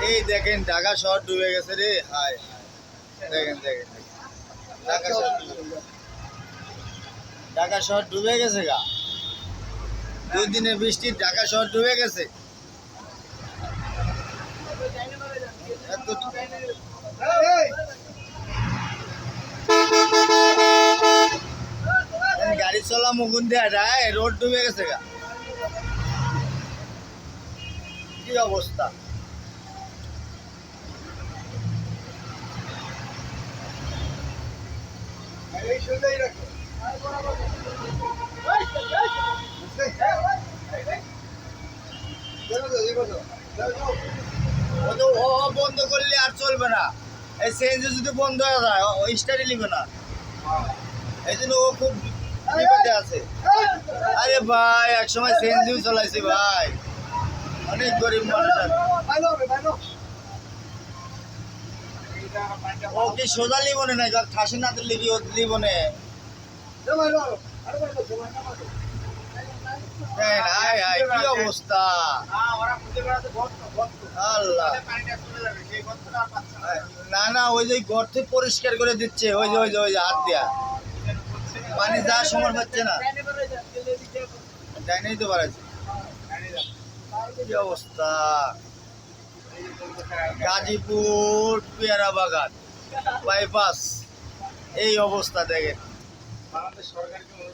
এই দেখেন ঢাকা শহর ডুবে গেছে রে। হায় দেখেন দেখেন ঢাকা শহর ঢাকা শহর ডুবে গেছে গা। 2 দিনের বৃষ্টি ঢাকা শহর ডুবে গেছে। গাড়ি চলা মুগুন দেয়া যায়, রোড ডুবে গেছে গা। কি অবস্থা! বন্ধ করলে আর চলবে না। এই সিএনজি যদি বন্ধ হয়ে যায় ও স্টার্টই নিবে না। এই জন্য ও খুব বিপদে আছে। আরে ভাই একসময় সিএনজিও চালাইছি ভাই, অনেক গরিব মানুষ। ও কি সোজা লিবনে নাই, ঠাসি না দিলে কি লিবনে? কি অবস্থা! আল্লাহ, না না ওই যে ঘর থেকে পরিষ্কার করে দিচ্ছে, ওই যে ওই যে ওই যে হাত দিয়া পানি যাওয়ার সময় পাচ্ছে না। ডাইনেই তো বাড়াচ্ছে। কি অবস্থা! গাজীপুর পেয়ারা বাগান বাইপাস, এই অবস্থা দেখেন। বাংলাদেশ সরকারকে